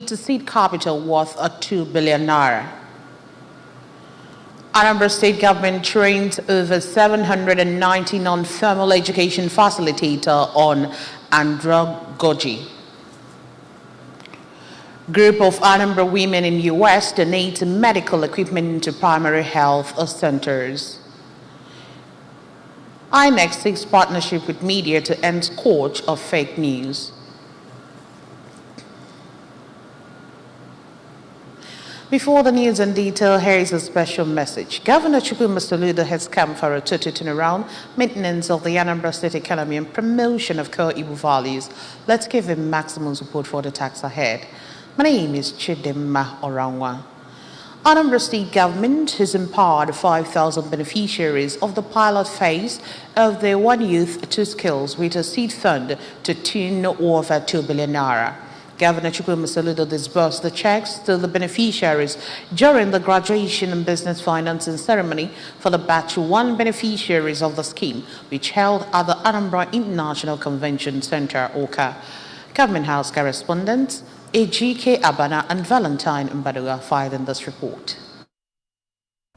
to seed capital worth ₦2 billion. Anambra State Government trains over 790 non-formal education facilitator on andragogy. Group of Anambra women in U.S. donate medical equipment to primary health centers. INEC seeks partnership with media to end scourge of fake news. Before the news in detail, here is a special message. Governor Chukwuma Soludo has come for a total turnaround, maintenance of the Anambra State economy and promotion of core Igbo values. Let's give him maximum support for the task ahead. My name is Chidimma Orangwa. Anambra State Government has empowered 5,000 beneficiaries of the pilot phase of the One Youth, Two Skills with a seed fund to tune over ₦2 billion. Governor Chukwuma Soludo disbursed the checks to the beneficiaries during the graduation and business financing ceremony for the Batch 1 beneficiaries of the scheme, which held at the Anambra International Convention Center, Oka. Government House correspondents AGK Abana and Valentine Mbaduga filed in this report.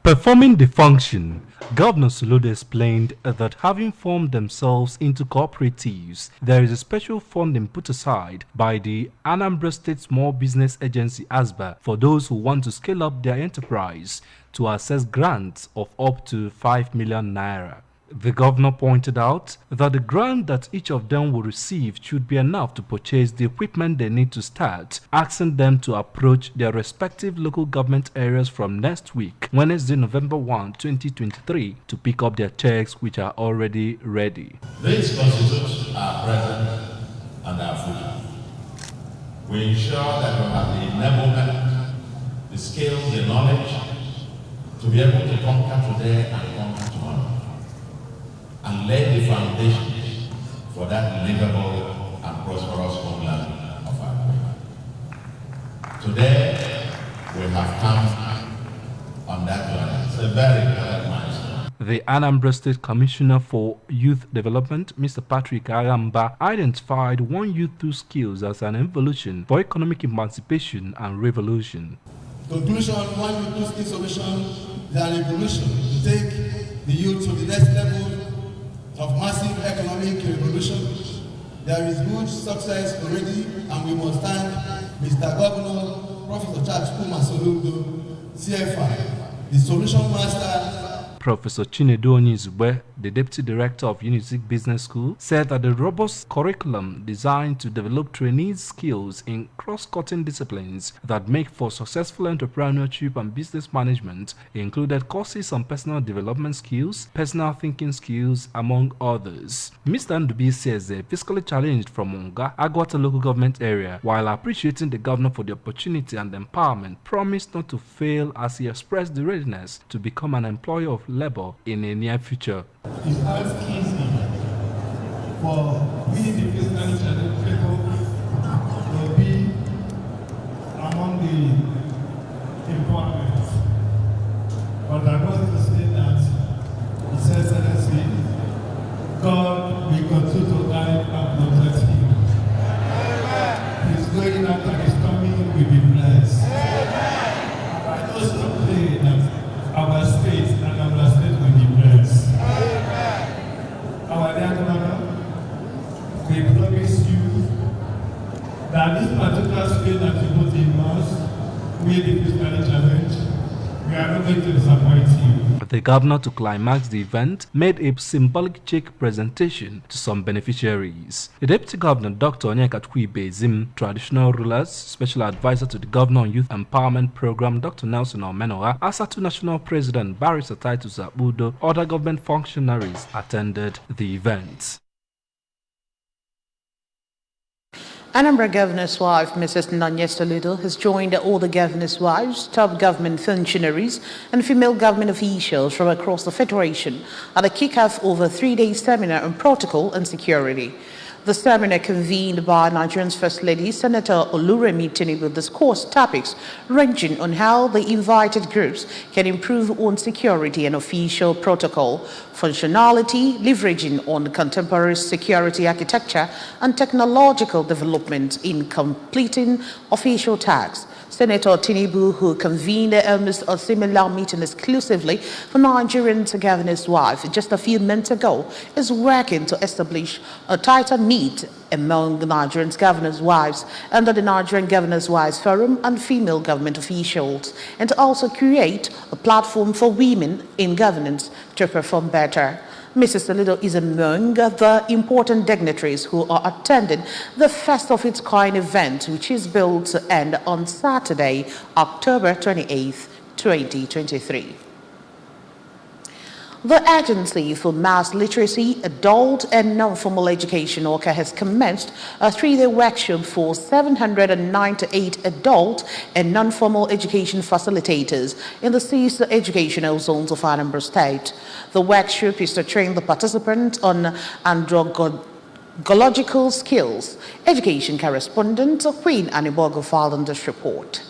Performing the function, Governor Soludo explained that having formed themselves into cooperatives, there is a special funding put aside by the Anambra State Small Business Agency ASBA for those who want to scale up their enterprise to access grants of up to 5 million naira. The governor pointed out that the grant that each of them will receive should be enough to purchase the equipment they need to start, asking them to approach their respective local government areas from next week, Wednesday, November 1, 2023, to pick up their checks which are already ready. These constitutes our present and our future. We ensure that we have the enablement, the skills, the knowledge to be able to conquer today and conquer tomorrow, and lay the foundation for that livable and prosperous homeland of our people. Today, we have come on that journey. It's a very important milestone. The Anambra State Commissioner for Youth Development, Mr. Patrick Agamba, identified One Youth, Two Skills as an evolution for economic emancipation and revolution. Conclusion, One Youth, Two Skills solution is an evolution to take the youth to the next level of massive economic revolution. There is huge success already, and we must thank Mr. Governor, Professor Charles Chukwuma Soludo, CFI, the solution master. Professor Chinedu Onyizugbe, the Deputy Director of Unizik Business School, said that the robust curriculum designed to develop trainees' skills in cross-cutting disciplines that make for successful entrepreneurship and business management included courses on personal development skills, personal thinking skills, among others. Mr. Ndubi says they're fiscally challenged from Unga, Agwata local government area, while appreciating the governor for the opportunity and empowerment, promised not to fail as he expressed the readiness to become an employer of labor in a near future. It's not easy for we, the fiscally challenged people, to be among the employment. But I want to say that His Excellency, God will continue to guide and protect him. He's going out and his coming will be blessed. I also pray that our state and our state will be blessed. Our dear Governor, we promise you that this particular skill that you put in us will be physically challenged. We are not going to disappoint you. The governor, to climax the event, made a symbolic check presentation to some beneficiaries. The Deputy Governor, Dr. Onyeka Bezim, traditional rulers, special advisor to the Governor on Youth Empowerment Program, Dr. Nelson Omenoha, ASATU National President Barrister Titus Abudo, other government functionaries attended the event. Anambra Governor's wife, Mrs. Nanya Soludo, has joined all the governor's wives, top government functionaries, and female government officials from across the Federation at the kick-off of a 3-day seminar on protocol and security. The seminar convened by Nigeria's First Lady, Senator Oluremi Tinubu, discussed topics ranging on how the invited groups can improve on security and official protocol, functionality, leveraging on contemporary security architecture, and technological development in completing official tasks. Senator Tinubu, who convened almost a similar meeting exclusively for Nigerian governor's wife just a few months ago, is working to establish a tighter knit among Nigerian governors' wives under the Nigerian Governors' Wives Forum and female government officials, and to also create a platform for women in governance to perform better. Mrs. Soludo is among the important dignitaries who are attending the first of its kind event, which is built to end on Saturday, October 28, 2023. The Agency for Mass Literacy, Adult and Non-Formal Education, ORCA, has commenced a 3-day workshop for 798 adult and non-formal education facilitators in the 6 educational zones of Anambra State. The workshop is to train the participants on andragogical skills. Education correspondent Queen Anibogo filed on this report.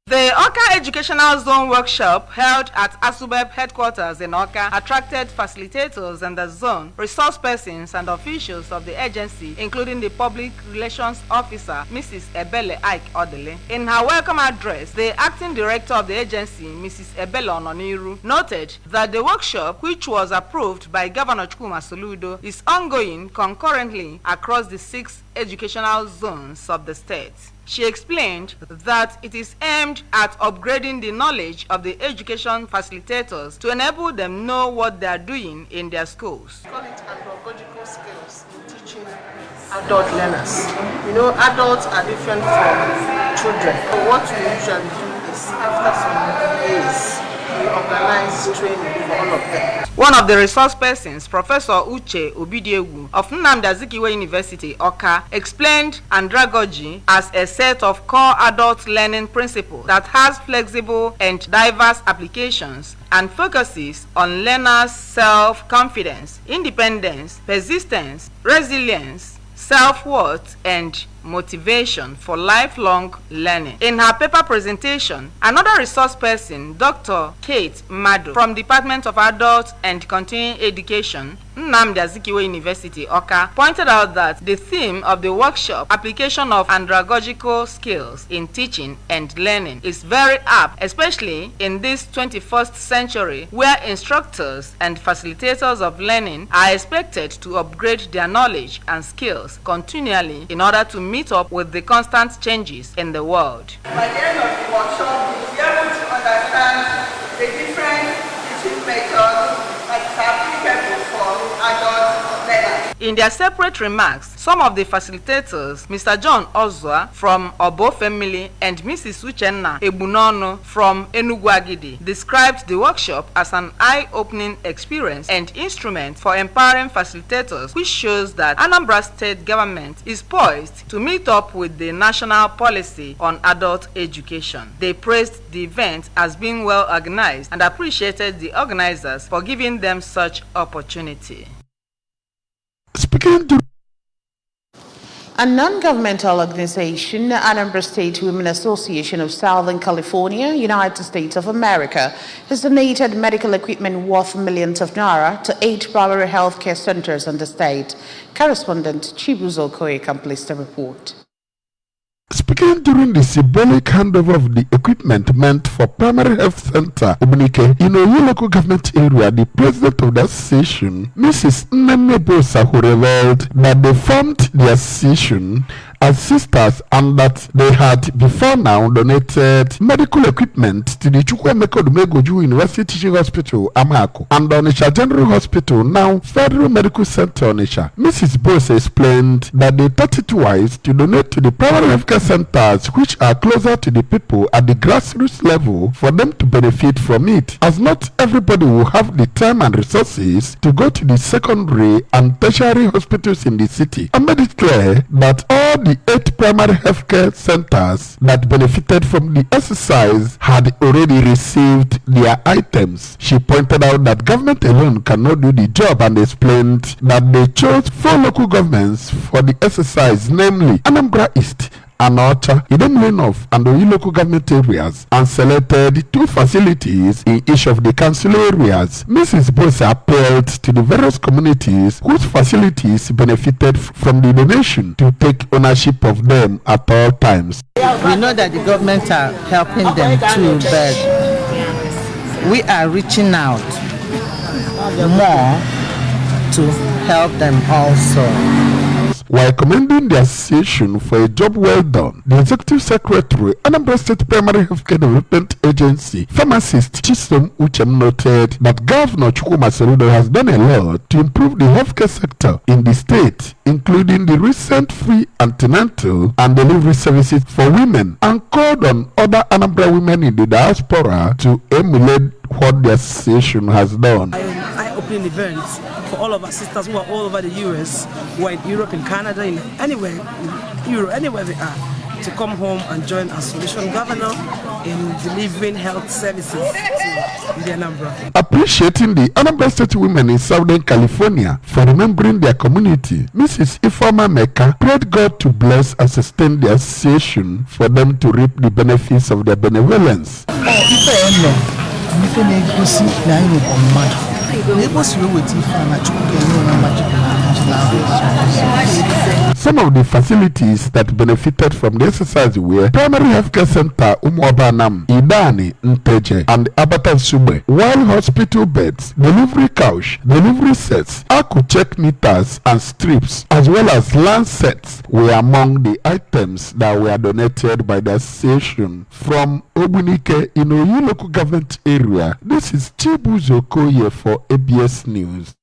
The Awka Educational Zone Workshop held at ASUBEB headquarters in Awka attracted facilitators in the zone, resource persons and officials of the agency, including the Public Relations Officer, Mrs. Ebele Ike Odele. In her welcome address, the acting director of the agency, Mrs. Ebele Ononiru, noted that the workshop, which was approved by Governor Chukwuma Soludo, is ongoing concurrently across the 6 educational zones of the state. She explained that it is aimed at upgrading the knowledge of the education facilitators to enable them know what they are doing in their schools. We call it andragogical skills in teaching adult learners. You know, adults are different from children. So what we usually do is after some days, we organize training for all of them. One of the resource persons, Professor Uche Obidiegu of Nnamdi Azikiwe University, Awka, explained andragogy as a set of core adult learning principles that has flexible and diverse applications and focuses on learners' self-confidence, independence, persistence, resilience, self-worth, and motivation for lifelong learning. In her paper presentation, another resource person, Dr. Kate Madu from Department of Adult and Continuing Education, Nnamdi Azikiwe University, Awka, pointed out that the theme of the workshop, application of andragogical skills in teaching and learning, is very apt, especially in this 21st century where instructors and facilitators of learning are expected to upgrade their knowledge and skills continually in order to meet up with the constant changes in the world. By the end of the workshop, we will be able to understand the different teaching methods that are applicable for adult learners. In their separate remarks, some of the facilitators, Mr. John Ozwa from Obo family and Mrs. Uchenna Ebunono from Enugu Agidi, described the workshop as an eye-opening experience and instrument for empowering facilitators, which shows that Anambra State government is poised to meet up with the national policy on adult education. They praised the event as being well organized and appreciated the organizers for giving them such opportunity. Speaking to a non-governmental organization, Anambra State Women Association of Southern California, United States of America, has donated medical equipment worth millions of naira to 8 primary health care centers in the state. Correspondent Chibuzo Koye completes the report. Speaking during the symbolic handover of the equipment meant for Primary Health Center Ubunike in Oyo local government area, the president of the association, Mrs. Nnemme Bosa, who revealed that they formed the association as sisters and that they had before now donated medical equipment to the Chukwuemeka Odumegwu University Teaching Hospital, Amako, and Onitsha General Hospital, now Federal Medical Center, Onitsha. Mrs. Bosa explained that they thought it wise to donate to the primary healthcare centers which are closer to the people at the grassroots level for them to benefit from it, as not everybody will have the time and resources to go to the secondary and tertiary hospitals in the city, and made it clear that all the 8 primary healthcare centers that benefited from the exercise had already received their items. She pointed out that government alone cannot do the job and explained that they chose 4 local governments for the exercise, namely Anambra East, Anocha, Idemili North, and Oyi local government areas, and selected 2 facilities in each of the council areas. Mrs. Bose appealed to the various communities whose facilities benefited from the donation to take ownership of them at all times. We know that the government are helping them too, but we are reaching out more to help them also. While commending the association for a job well done, the Executive Secretary, Anambra State Primary Healthcare Development Agency, pharmacist Chisom Uchem noted that Governor Chukwuma Soludo has done a lot to improve the healthcare sector in the state, including the recent free antenatal and delivery services for women, and called on other Anambra women in the diaspora to emulate what the association has done. Eye-opening events for all of our sisters who are all over the US, who are in Europe, in Canada, in anywhere, in Europe, anywhere they are, to come home and join our solution governor in delivering health services to the Anambra. Appreciating the Anambra State women in Southern California for remembering their community, Mrs. Ifeoma Meka prayed God to bless and sustain the association for them to reap the benefits of their benevolence. Some of the facilities that benefited from the exercise were Primary Healthcare Center Umuobanam, Idani, Nteje, and Abatan Sube, while hospital beds, delivery couch, delivery sets, check meters, and strips, as well as land sets, were among the items that were donated by the association from Obunike in Oyi local government area. This is Chibuzo Koye for ABS News.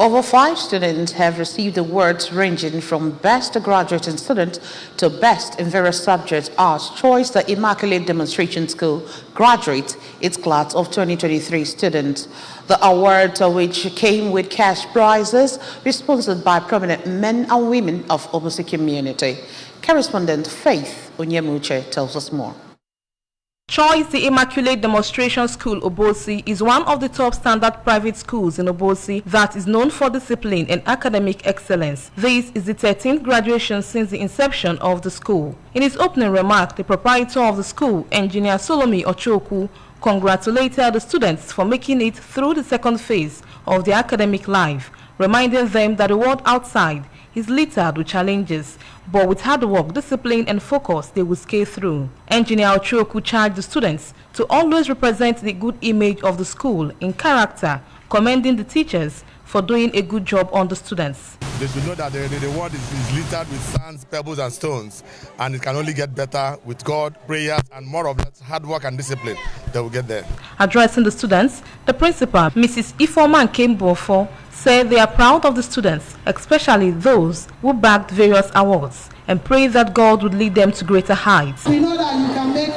Over 5 students have received awards ranging from Best Graduating Student to Best in various subjects as Choice the Immaculate Demonstration School graduates its class of 2023 students. The awards, which came with cash prizes, were sponsored by prominent men and women of Obosi community. Correspondent Faith Onyemuche tells us more. Choice the Immaculate Demonstration School Obosi is one of the top standard private schools in Obosi that is known for discipline and academic excellence. This is the 13th graduation since the inception of the school. In his opening remark, the proprietor of the school, Engineer Solomi Ochoku, congratulated the students for making it through the second phase of their academic life, reminding them that the world outside is littered with challenges, but with hard work, discipline, and focus, they will scale through. Engineer Ochoku charged the students to always represent the good image of the school in character, commending the teachers for doing a good job on the students. They should know that the world is littered with sands, pebbles, and stones, and it can only get better with God, prayers, and more of that hard work and discipline. They will get there. Addressing the students, the principal, Mrs. Ifeoma Nkembofo, said they are proud of the students, especially those who bagged various awards, and pray that God would lead them to greater heights. We know that you can make it,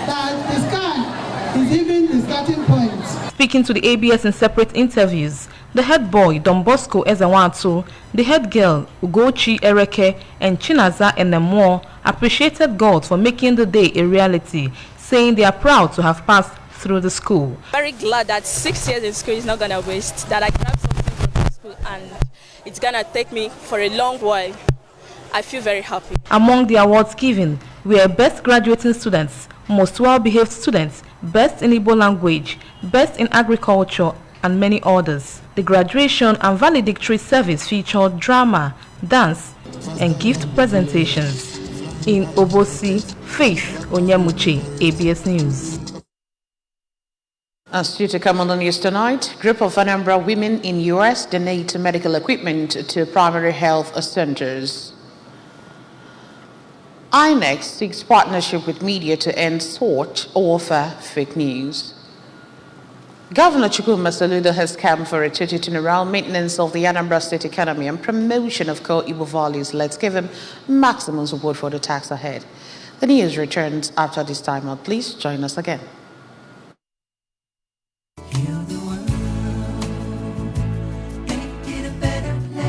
that the sky is even the starting point. Speaking to the ABS in separate interviews, the head boy, Don Bosco Ezewantu, the head girl, Ugochi Ereke, and Chinaza Enemo appreciated God for making the day a reality, saying they are proud to have passed through the school. Very glad that 6 years in school is not going to waste, that I grabbed something from the school and it's going to take me for a long while. I feel very happy. Among the awards given were Best Graduating Students, Most Well-Behaved Students, Best in Igbo Language, Best in Agriculture, and many others. The graduation and valedictory service featured drama, dance, and gift presentations. In Obosi, Faith Onyemuche, ABS News. As due to come on the news tonight, group of Anambra women in US donate medical equipment to primary health centers. INEC seeks partnership with media to end sort author fake news. Governor Chukwuma Soludo has come for a turnaround maintenance of the Anambra State economy and promotion of core Igbo values. Let's give him maximum support for the tax ahead. The news returns after this time out. Please join us again.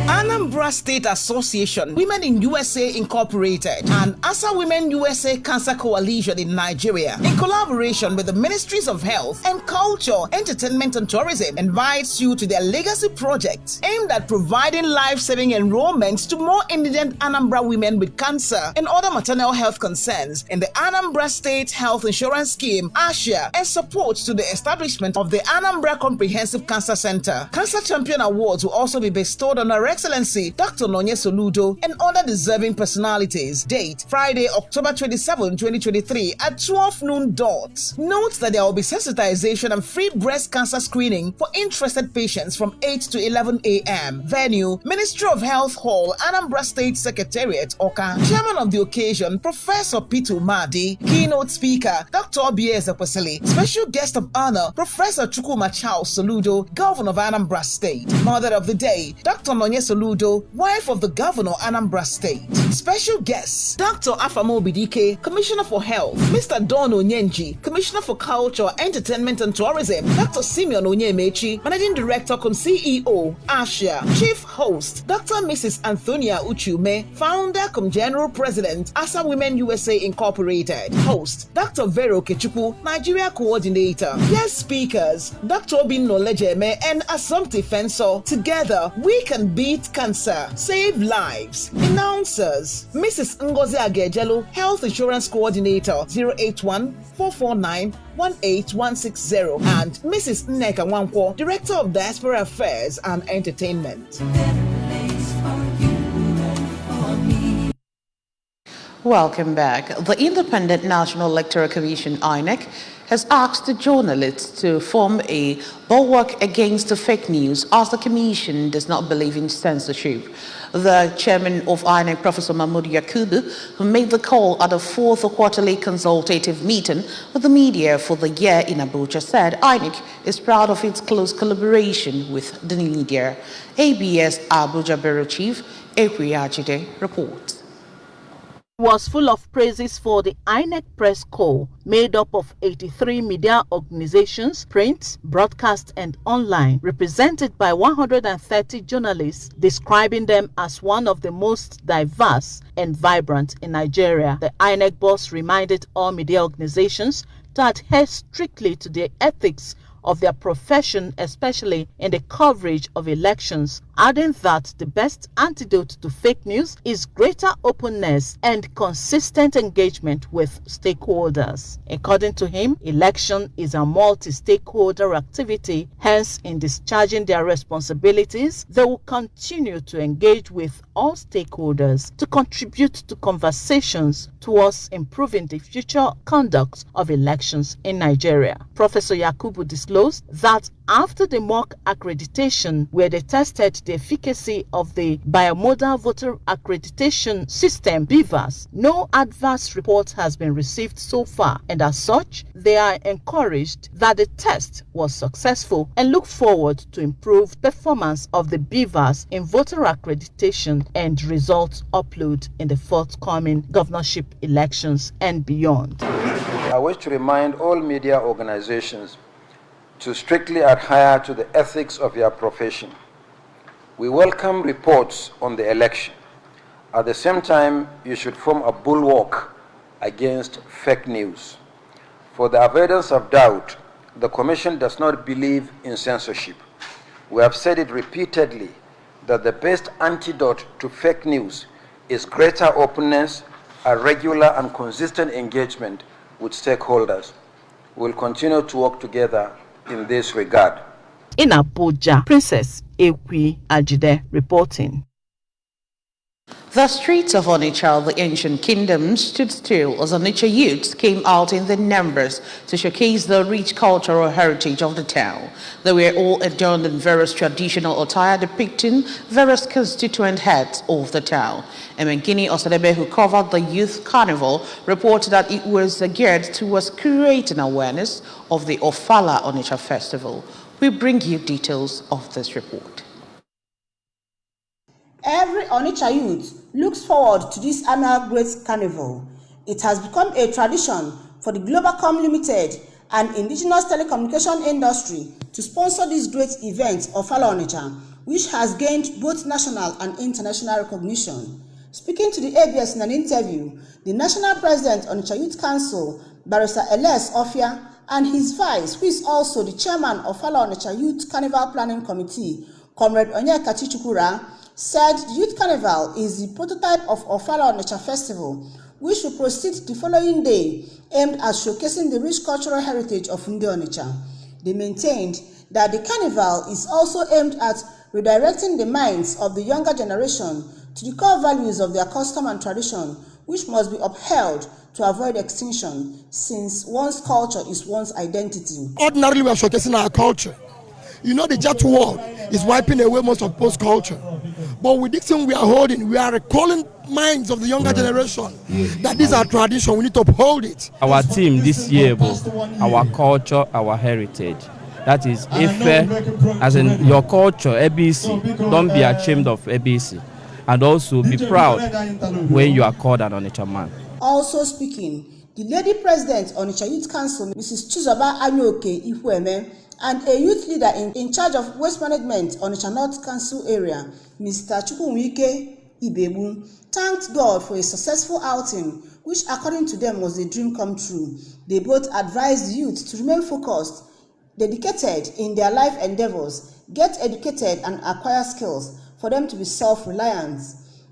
Anambra Anambra State Association, Women in USA Incorporated, and Asa Women USA Cancer Coalition in Nigeria, in collaboration with the Ministries of Health and Culture, Entertainment and Tourism, invites you to their legacy project aimed at providing life-saving enrollments to more indigent Anambra women with cancer and other maternal health concerns in the Anambra State Health Insurance Scheme, ASHA, and support to the establishment of the Anambra Comprehensive Cancer Center. Cancer Champion Awards will also be bestowed on Her Excellency Dr. Nonye Soludo and other deserving personalities. Date, Friday, October 27, 2023 at 12 noon dot. Note that there will be sensitization and free breast cancer screening for interested patients from 8 to 11 a.m. Venue, Ministry of Health Hall, Anambra State Secretariat, Oka. Chairman of the occasion, Professor Peter Umadi. Keynote speaker, Dr. Obieze Kwesili. Special guest of honor, Professor Chukwuma Charles Soludo, Governor of Anambra State. Mother of the day, Dr. Nonye Soludo, wife of the Governor, Anambra State. Special guests, Dr. Afamo Bidike, Commissioner for Health, Mr. Don Onyenji, Commissioner for Culture, Entertainment and Tourism, Dr. Simeon Onyemechi, Managing Director cum CEO, ASHA, Chief Host, Dr. Mrs. Antonia Uchume, Founder cum General President, Asa Women USA Incorporated. Host, Dr. Vero Kechuku, Nigeria Coordinator. Guest speakers, Dr. Obin Nolejeme and Assumpti Fenso. Together, we can beat cancer, save lives. Announcers, Mrs. Ngozi Agejelu, Health Insurance Coordinator, 081-449-18160, and Mrs. Nneka Nwankwo, Director of Diaspora Affairs and Entertainment. Welcome back. The Independent National Electoral Commission, INEC, has asked the journalists to form a bulwark against the fake news as the commission does not believe in censorship. The chairman of INEC, Professor Mahmoud Yakubu, who made the call at the fourth quarterly consultative meeting with the media for the year in Abuja, said INEC is proud of its close collaboration with the media. ABS Abuja Bureau Chief Ekwi Ajide reports. Was full of praises for the INEC Press Corps, made up of 83 media organizations, print, broadcast, and online, represented by 130 journalists, describing them as one of the most diverse and vibrant in Nigeria. The INEC boss reminded all media organizations to adhere strictly to the ethics of their profession, especially in the coverage of elections, adding that the best antidote to fake news is greater openness and consistent engagement with stakeholders. According to him, election is a multi-stakeholder activity, hence in discharging their responsibilities, they will continue to engage with all stakeholders to contribute to conversations towards improving the future conduct of elections in Nigeria. Professor Yakubu disclosed that after the mock accreditation, where they tested the efficacy of the Biomodal Voter Accreditation System, BVAS, no adverse report has been received so far, and as such, they are encouraged that the test was successful and look forward to improved performance of the BVAS in voter accreditation and results upload in the forthcoming governorship elections and beyond. I wish to remind all media organizations to strictly adhere to the ethics of your profession. We welcome reports on the election. At the same time, you should form a bulwark against fake news. For the avoidance of doubt, the Commission does not believe in censorship. We have said it repeatedly that the best antidote to fake news is greater openness, a regular and consistent engagement with stakeholders. We will continue to work together in this regard. In Abuja, Princess Ekwi Ajide reporting. The streets of Onitsha, the ancient kingdom, stood still as Onitsha youths came out in their numbers to showcase the rich cultural heritage of the town. They were all adorned in various traditional attire depicting various constituent heads of the town. Emengini Osadebe, who covered the youth carnival, reported that it was geared towards creating awareness of the Ofala Onitsha festival. We bring you details of this report. Every Onitsha youth looks forward to this annual Great Carnival. It has become a tradition for the Globacom Limited and indigenous telecommunication industry to sponsor this great event of Ofala Onitsha, which has gained both national and international recognition. Speaking to the ABS in an interview, the national president on Onitsha Youth Council, Barrister Elias Ofia, and his vice, who is also the chairman of Ofala Onitsha Youth Carnival Planning Committee, Comrade Onyeka Chichukura, said the Youth Carnival is the prototype of Ofala Onitsha Festival, which will proceed the following day, aimed at showcasing the rich cultural heritage of Nde Onitsha. They maintained that the carnival is also aimed at redirecting the minds of the younger generation to the core values of their custom and tradition, which must be upheld to avoid extinction, since one's culture is one's identity. Ordinarily, we are showcasing our culture. You know, the jet war is wiping away most of post culture. But with this thing we are holding, we are recalling minds of the younger generation that this is our tradition, we need to uphold it. Our theme this year was our culture, our heritage. That is Ife, as in your culture, ABC. Don't be ashamed of ABC. And also be proud when you are called an Onitsha man. Also speaking, the Lady President on Onitsha Youth Council, Mrs. Chizoba Anyoke Ifueme, and a youth leader in charge of waste management on Onitsha North Council area, Mr. Chukwuwike Ibebu, thanked God for a successful outing, which according to them was a dream come true. They both advised the youth to remain focused, dedicated in their life endeavors, get educated and acquire skills for them to be self-reliant,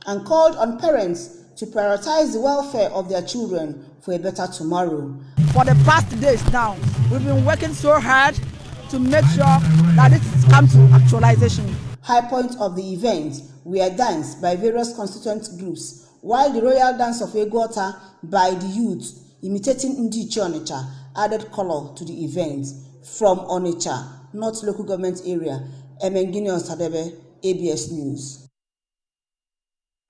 and called on parents to prioritize the welfare of their children for a better tomorrow. For the past days now, we've been working so hard to make sure that this comes to actualization. High point of the event were danced by various constituent groups, while the royal dance of Egwota by the youth, imitating Ndiiche Onitsha, added color to the event. From Onitsha, North Local Government Area, Emengini Osadebe, ABS News.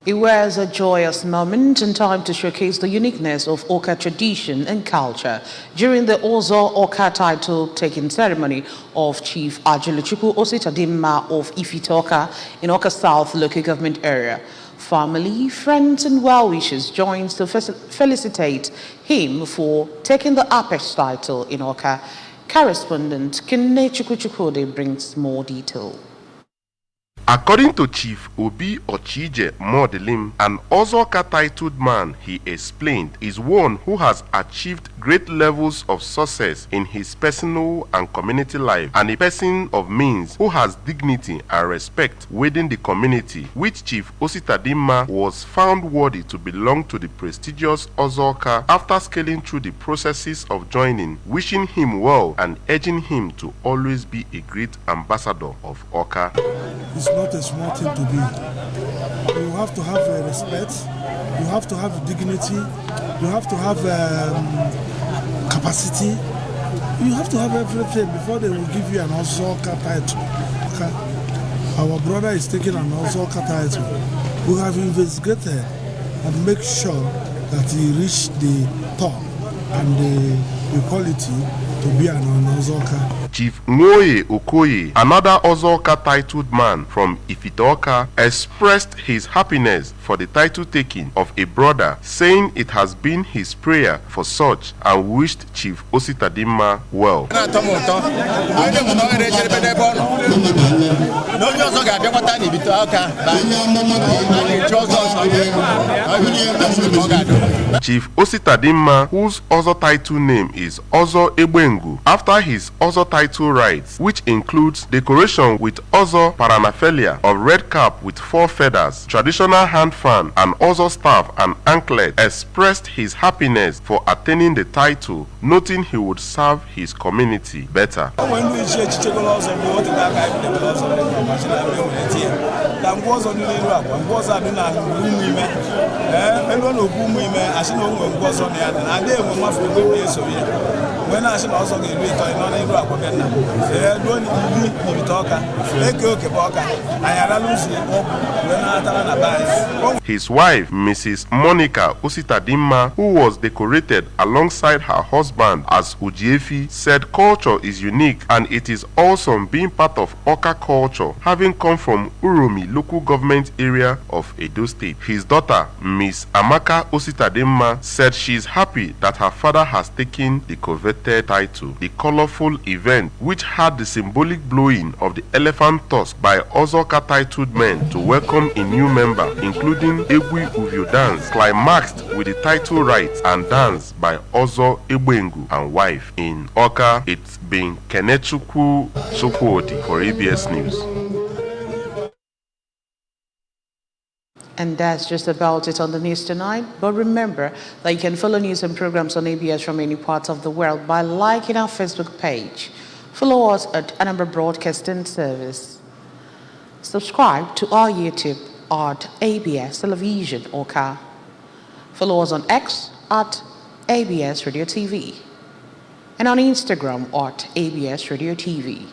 It was a joyous moment and time to showcase the uniqueness of Oka tradition and culture during the Ozo Oka title-taking ceremony of Chief Ajuluchukwu Ositadimma of Ifite-Oka in Oka South Local Government Area. Family, friends and well-wishers joined to felicitate him for taking the apex title in Oka. Correspondent Kenne Chukwuchukwude brings more detail. According to Chief Obi Ochije Modelim, an Ozoka titled man, he explained, is one who has achieved great levels of success in his personal and community life, and a person of means who has dignity and respect within the community, which Chief Ositadimma was found worthy to belong to the prestigious Ozoka after scaling through the processes of joining, wishing him well and urging him to always be a great ambassador of Oka. It's not a small thing to be. You have to have respect, you have to have dignity, you have to have capacity, you have to have everything before they will give you an Ozoka title. Okay? Our brother is taking an Ozoka title. We have investigated and make sure that he reached the top and the equality to be an Ozoka. Chief Nwoye Okoye, another Ozoka titled man from Ifite-Oka, expressed his happiness for the title taking of a brother, saying it has been his prayer for such, and wished Chief Ositadimma well. Chief Ositadimma, whose Ozo title name is Ozo Egbengu, after his Ozo title rights, which includes decoration with Ozo paraphernalia of red cap with 4 feathers, traditional hand fan, and Ozo staff and anklet, expressed his happiness for attaining the title, noting he would serve his community better. His wife, Mrs. Monica Ositadimma, who was decorated alongside her husband as Ujiefi, said culture is unique and it is awesome being part of Oka culture, having come from Uromi local government area of Edo State. His daughter, Miss Amaka Ositademma, said she is happy that her father has taken the coveted title. The colorful event, which had the symbolic blowing of the elephant tusk by Ozoka titled men to welcome a new member, including Egwi Uvio dance, climaxed with the title rites and dance by Ozo Egbengu and wife. In Oka, it's been Kenechukwu Sokwodi for ABS News. And that's just about it on the news tonight. But remember that you can follow news and programs on ABS from any part of the world by liking our Facebook page. Follow us at Anambra Broadcasting Service. Subscribe to our YouTube at ABS Television Oka. Follow us on X at ABS Radio TV. And on Instagram at ABS Radio TV.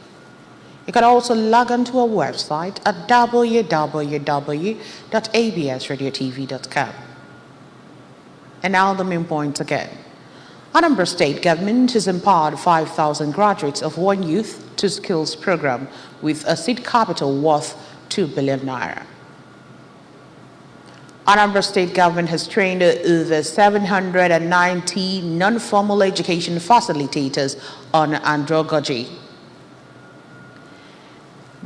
You can also log on to our website at www.absradiotv.com. And now the main point again. Anambra State Government has empowered 5,000 graduates of One Youth, Two Skills program with a seed capital worth 2 billion naira. Anambra State Government has trained over 790 non-formal education facilitators on andragogy.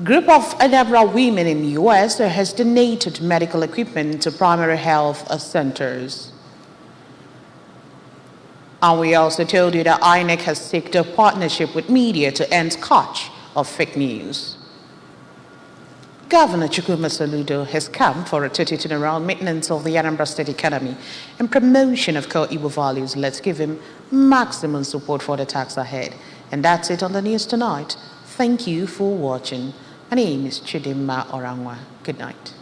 Group of Anambra women in the U.S. has donated medical equipment to primary health centers. And we also told you that INEC has sought a partnership with media to end scourge of fake news. Governor Chukwuma Soludo has come for a total turnaround maintenance of the Anambra State economy and promotion of core Igbo values. Let's give him maximum support for the tax ahead. And that's it on the news tonight. Thank you for watching. My name is Chidimma Orangwa. Good night.